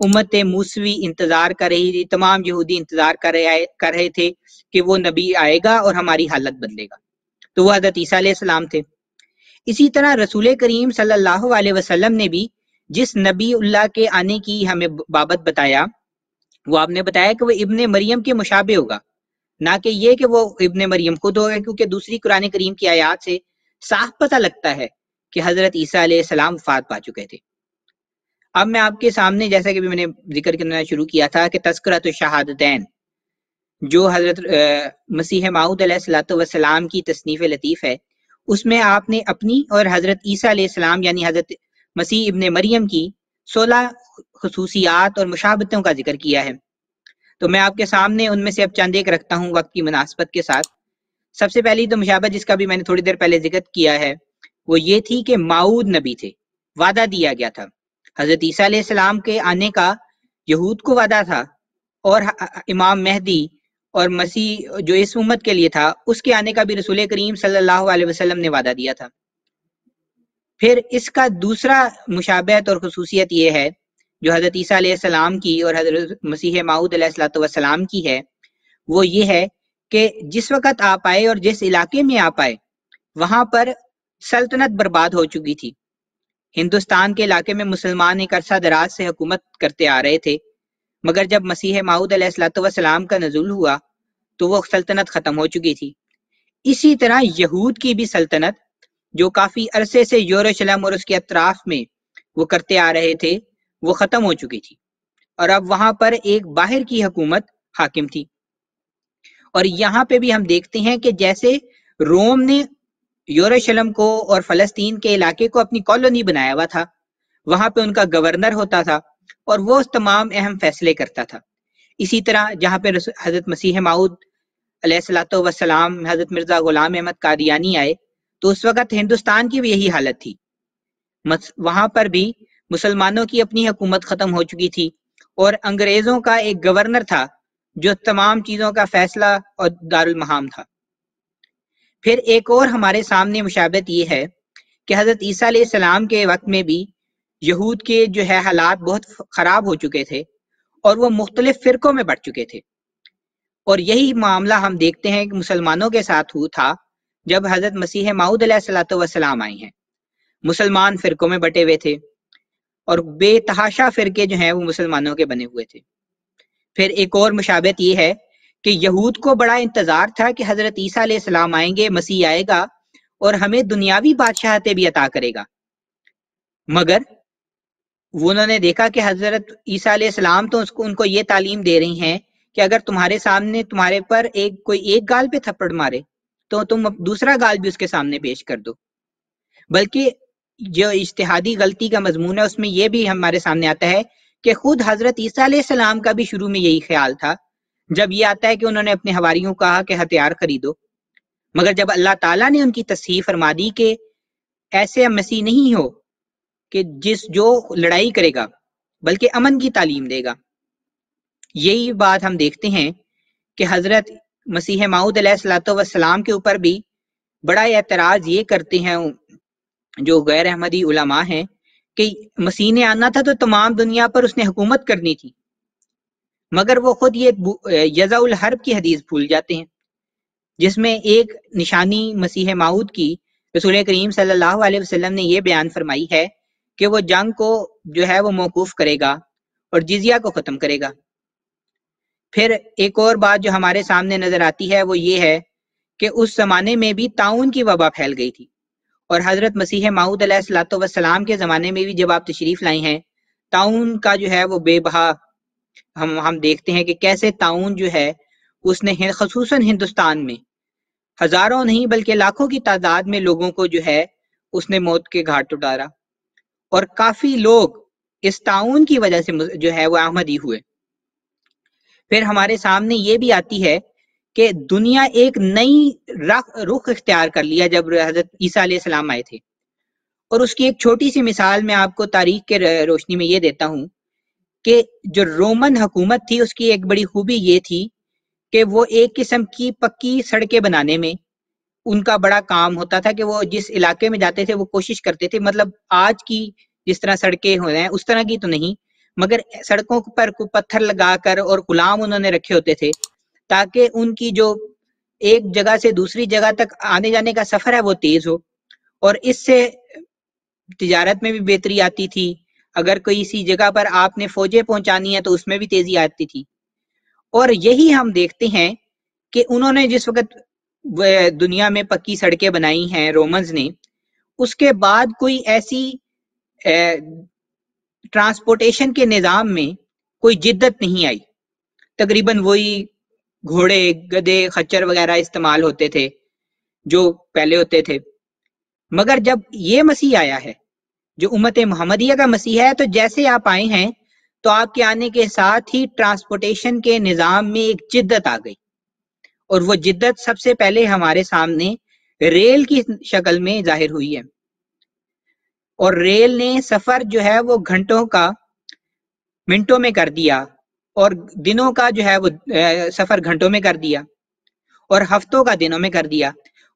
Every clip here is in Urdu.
امت موسوی انتظار کر رہی تھی، تمام یہودی انتظار کر رہے تھے کہ وہ نبی آئے گا اور ہماری حالت بدلے گا، تو وہ حضرت عیسیٰ علیہ السلام تھے۔ اسی طرح رسول کریم صلی اللہ علیہ وسلم نے بھی جس نبی اللہ کے آنے کی ہمیں بابت بتایا، وہ آپ نے بتایا کہ وہ ابن مریم کے مشابہ ہوگا، نہ کہ یہ کہ وہ ابن مریم خود ہوگا، کیونکہ دوسری قرآن کریم کی آیات سے صاف پتہ لگتا ہے کہ حضرت عیسیٰ علیہ السلام وفات پا چکے تھے۔ اب میں آپ کے سامنے، جیسا کہ بھی میں نے ذکر کرنا شروع کیا تھا، کہ تذکرۃ الشہادتین جو حضرت مسیح موعود علیہ السلام کی تصنیف لطیف ہے، اس میں آپ نے اپنی اور حضرت عیسیٰ علیہ السلام یعنی حضرت مسیح ابن مریم کی 16 خصوصیات اور مشابہتوں کا ذکر کیا ہے۔ تو میں آپ کے سامنے ان میں سے اب چند ایک رکھتا ہوں وقت کی مناسبت کے ساتھ۔ سب سے پہلی تو مشابہت جس کا بھی میں نے تھوڑی دیر پہلے ذکر کیا ہے، وہ یہ تھی کہ موعود نبی تھے، وعدہ دیا گیا تھا۔ حضرت عیسیٰ علیہ السلام کے آنے کا یہود کو وعدہ تھا، اور امام مہدی اور مسیح جو اس امت کے لیے تھا، اس کے آنے کا بھی رسول کریم صلی اللہ علیہ وسلم نے وعدہ دیا تھا۔ پھر اس کا دوسرا مشابہت اور خصوصیت یہ ہے جو حضرت عیسیٰ علیہ السلام کی اور حضرت مسیح موعود علیہ السلام کی ہے، وہ یہ ہے کہ جس وقت آپ آئے اور جس علاقے میں آپ آئے وہاں پر سلطنت برباد ہو چکی تھی۔ ہندوستان کے علاقے میں مسلمان ایک عرصہ دراز سے حکومت کرتے آ رہے تھے، مگر جب مسیح موعود علیہ السلام کا نزول ہوا تو وہ سلطنت ختم ہو چکی تھی۔ اسی طرح یہود کی بھی سلطنت جو کافی عرصے سے یروشلم اور اس کے اطراف میں وہ کرتے آ رہے تھے، وہ ختم ہو چکی تھی، اور اب وہاں پر ایک باہر کی حکومت حاکم تھی۔ اور یہاں پہ بھی ہم دیکھتے ہیں کہ جیسے روم نے یروشلم کو اور فلسطین کے علاقے کو اپنی کالونی بنایا ہوا تھا، وہاں پہ ان کا گورنر ہوتا تھا اور وہ تمام اہم فیصلے کرتا تھا۔ اسی طرح جہاں پہ حضرت مسیح موعود علیہ السلام حضرت مرزا غلام احمد قادیانی آئے تو اس وقت ہندوستان کی بھی یہی حالت تھی، وہاں پر بھی مسلمانوں کی اپنی حکومت ختم ہو چکی تھی اور انگریزوں کا ایک گورنر تھا جو تمام چیزوں کا فیصلہ اور دارالمحام تھا۔ پھر ایک اور ہمارے سامنے مشابہت یہ ہے کہ حضرت عیسیٰ علیہ السلام کے وقت میں بھی یہود کے جو ہے حالات بہت خراب ہو چکے تھے اور وہ مختلف فرقوں میں بٹ چکے تھے، اور یہی معاملہ ہم دیکھتے ہیں کہ مسلمانوں کے ساتھ ہوا تھا جب حضرت مسیح موعود علیہ السلام آئے ہیں۔ مسلمان فرقوں میں بٹے ہوئے تھے اور بے تحاشا فرقے جو ہیں وہ مسلمانوں کے بنے ہوئے تھے۔ پھر ایک اور مشابہت یہ ہے کہ یہود کو بڑا انتظار تھا کہ حضرت عیسیٰ علیہ السلام آئیں گے، مسیح آئے گا اور ہمیں دنیاوی بادشاہتیں بھی عطا کرے گا، مگر انہوں نے دیکھا کہ حضرت عیسیٰ علیہ السلام تو ان کو یہ تعلیم دے رہی ہیں کہ اگر تمہارے سامنے تمہارے پر کوئی ایک گال پہ تھپڑ مارے تو تم دوسرا گال بھی اس کے سامنے پیش کر دو۔ بلکہ جو اجتہادی غلطی کا مضمون ہے اس میں یہ بھی ہمارے سامنے آتا ہے کہ خود حضرت عیسیٰ علیہ السلام کا بھی شروع میں یہی خیال تھا، جب یہ آتا ہے کہ انہوں نے اپنے حواریوں کو کہا کہ ہتھیار خریدو، مگر جب اللہ تعالیٰ نے ان کی تصحیح فرما دی کہ ایسے مسیح نہیں ہو کہ جو لڑائی کرے گا بلکہ امن کی تعلیم دے گا۔ یہی بات ہم دیکھتے ہیں کہ حضرت مسیح موعود علیہ السلام کے اوپر بھی بڑا اعتراض یہ کرتے ہیں جو غیر احمدی علماء ہیں کہ مسیح نے آنا تھا تو تمام دنیا پر اس نے حکومت کرنی تھی، مگر وہ خود یہ یضع الحرب کی حدیث بھول جاتے ہیں جس میں ایک نشانی مسیح موعود کی رسول کریم صلی اللہ علیہ وسلم نے یہ بیان فرمائی ہے کہ وہ جنگ کو جو ہے وہ موقوف کرے گا اور جزیہ کو ختم کرے گا۔ پھر ایک اور بات جو ہمارے سامنے نظر آتی ہے وہ یہ ہے کہ اس زمانے میں بھی طاعون کی وبا پھیل گئی تھی، اور حضرت مسیح موعود علیہ السلام کے زمانے میں بھی جب آپ تشریف لائے ہیں طاعون کا جو ہے وہ بے بہا ہم دیکھتے ہیں کہ کیسے طاعون جو ہے اس نے خصوصاً ہندوستان میں ہزاروں نہیں بلکہ لاکھوں کی تعداد میں لوگوں کو جو ہے اس نے موت کے گھاٹ اتارا، اور کافی لوگ اس طاعون کی وجہ سے جو ہے وہ احمدی ہوئے۔ پھر ہمارے سامنے یہ بھی آتی ہے کہ دنیا ایک نئی رخ اختیار کر لیا جب حضرت عیسیٰ علیہ السلام آئے تھے، اور اس کی ایک چھوٹی سی مثال میں آپ کو تاریخ کے روشنی میں یہ دیتا ہوں کہ جو رومن حکومت تھی اس کی ایک بڑی خوبی یہ تھی کہ وہ ایک قسم کی پکی سڑکیں بنانے میں ان کا بڑا کام ہوتا تھا کہ وہ جس علاقے میں جاتے تھے وہ کوشش کرتے تھے، مطلب آج کی جس طرح سڑکیں ہو رہے ہیں اس طرح کی تو نہیں، مگر سڑکوں پر پتھر لگا کر اور غلام انہوں نے رکھے ہوتے تھے تاکہ ان کی جو ایک جگہ سے دوسری جگہ تک آنے جانے کا سفر ہے وہ تیز ہو، اور اس سے تجارت میں بھی بہتری آتی تھی. اگر کوئی اسی جگہ پر آپ نے فوجیں پہنچانی ہے تو اس میں بھی تیزی آتی تھی. اور یہی ہم دیکھتے ہیں کہ انہوں نے جس وقت دنیا میں پکی سڑکیں بنائی ہیں رومنز نے، اس کے بعد کوئی ایسی ٹرانسپورٹیشن کے نظام میں کوئی جدت نہیں آئی. تقریباً وہی گھوڑے، گدے، خچر وغیرہ استعمال ہوتے تھے جو پہلے ہوتے تھے. مگر جب یہ مسیح آیا ہے جو امت محمدیہ کا مسیح ہے، تو جیسے آپ آئے ہیں تو آپ کے آنے کے ساتھ ہی ٹرانسپورٹیشن کے نظام میں ایک جدت آ گئی، اور وہ جدت سب سے پہلے ہمارے سامنے ریل کی شکل میں ظاہر ہوئی ہے. اور ریل نے سفر جو ہے وہ گھنٹوں کا منٹوں میں کر دیا، اور دنوں کا جو ہے وہ سفر گھنٹوں میں کر دیا، اور ہفتوں کا دنوں میں کر دیا.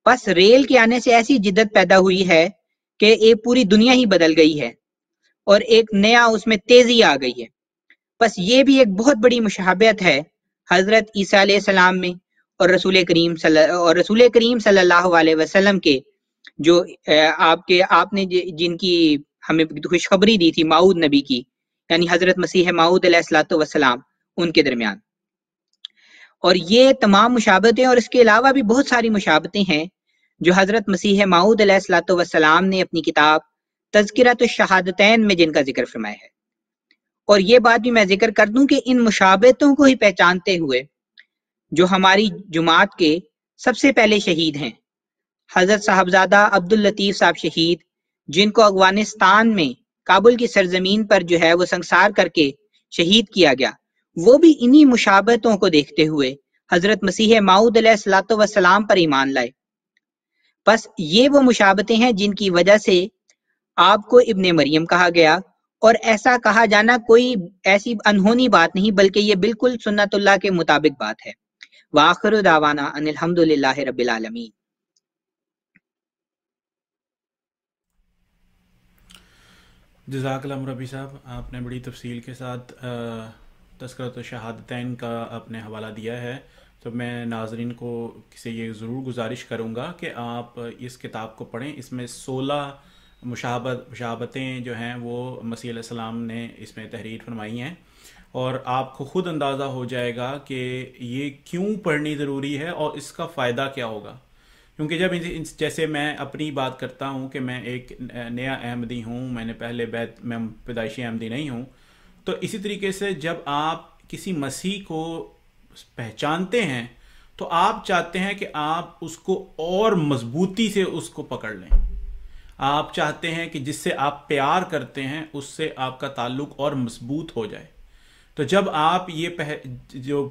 بس ریل کے آنے سے ایسی جدت پیدا ہوئی ہے کہ ایک پوری دنیا ہی بدل گئی ہے، اور ایک نیا اس میں تیزی آ گئی ہے. بس یہ بھی ایک بہت بڑی مشابہت ہے حضرت عیسیٰ علیہ السلام میں اور رسول کریم صلی اللہ علیہ وسلم کے، جو آپ نے جن کی ہمیں خوشخبری دی تھی موعود نبی کی، یعنی حضرت مسیح موعود علیہ الصلوۃ والسلام، ان کے درمیان. اور یہ تمام مشابہتیں، اور اس کے علاوہ بھی بہت ساری مشابہتیں ہیں جو حضرت مسیح موعود علیہ الصلوۃ والسلام نے اپنی کتاب تذکرۃ الشہادتین میں جن کا ذکر فرمایا ہے. اور یہ بات بھی میں ذکر کر دوں کہ ان مشابہتوں کو ہی پہچانتے ہوئے جو ہماری جماعت کے سب سے پہلے شہید ہیں، حضرت صاحبزادہ عبداللطیف صاحب شہید، جن کو افغانستان میں کابل کی سرزمین پر جو ہے وہ سنسار کر کے شہید کیا گیا، وہ بھی انہی مشابہتوں کو دیکھتے ہوئے حضرت مسیح موعود علیہ الصلوۃ والسلام پر ایمان لائے. بس یہ وہ مشابہتیں ہیں جن کی وجہ سے آپ کو ابن مریم کہا گیا، اور ایسا کہا جانا کوئی ایسی انہونی بات نہیں، بلکہ یہ بالکل سنت اللہ کے مطابق بات ہے. وآخر دعوانا ان الحمد للہ رب العالمین. جزاک اللہ ربی صاحب، آپ نے بڑی تفصیل کے ساتھ تذکرۃ الشہادتین کا اپنے حوالہ دیا ہے. تو میں ناظرین کو سے یہ ضرور گزارش کروں گا کہ آپ اس کتاب کو پڑھیں. اس میں 16 مشابہتیں جو ہیں وہ مسیح علیہ السلام نے اس میں تحریر فرمائی ہیں، اور آپ کو خود اندازہ ہو جائے گا کہ یہ کیوں پڑھنی ضروری ہے اور اس کا فائدہ کیا ہوگا. کیونکہ جب جیسے میں اپنی بات کرتا ہوں کہ میں ایک نیا احمدی ہوں، میں نے پہلے میں پیدائشی احمدی نہیں ہوں، تو اسی طریقے سے جب آپ کسی مسیح کو پہچانتے ہیں تو آپ چاہتے ہیں کہ آپ اس کو اور مضبوطی سے اس کو پکڑ لیں. آپ چاہتے ہیں کہ جس سے آپ پیار کرتے ہیں اس سے آپ کا تعلق اور مضبوط ہو جائے. تو جب آپ یہ جو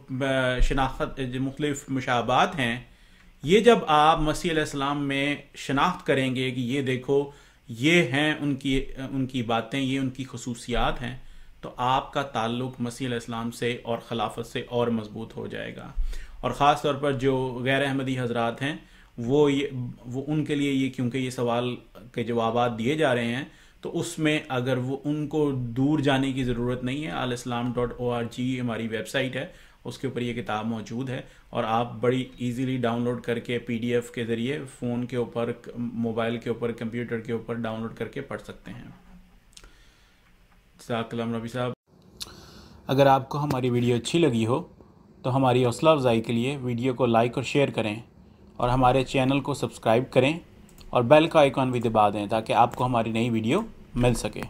شناخت مختلف مشابہات ہیں، یہ جب آپ مسیح علیہ السلام میں شناخت کریں گے کہ یہ دیکھو یہ ہیں ان کی باتیں، یہ ان کی خصوصیات ہیں، تو آپ کا تعلق مسیح علیہ السلام سے اور خلافت سے اور مضبوط ہو جائے گا. اور خاص طور پر جو غیر احمدی حضرات ہیں وہ ان کے لیے یہ، کیونکہ یہ سوال کے جوابات دیے جا رہے ہیں، تو اس میں اگر وہ ان کو دور جانے کی ضرورت نہیں ہے. alislam.org ہماری ویب سائٹ ہے، اس کے اوپر یہ کتاب موجود ہے، اور آپ بڑی ایزیلی ڈاؤن لوڈ کر کے PDF کے ذریعے فون کے اوپر، موبائل کے اوپر، کمپیوٹر کے اوپر ڈاؤن لوڈ کر کے پڑھ سکتے ہیں. جزاک اللہ ربی صاحب. اگر آپ کو ہماری ویڈیو اچھی لگی ہو تو ہماری حوصلہ افزائی کے لیے ویڈیو کو لائک اور شیئر کریں، اور ہمارے چینل کو سبسکرائب کریں، اور بیل کا آئیکن بھی دبا دیں تاکہ آپ کو ہماری نئی ویڈیو مل سکے.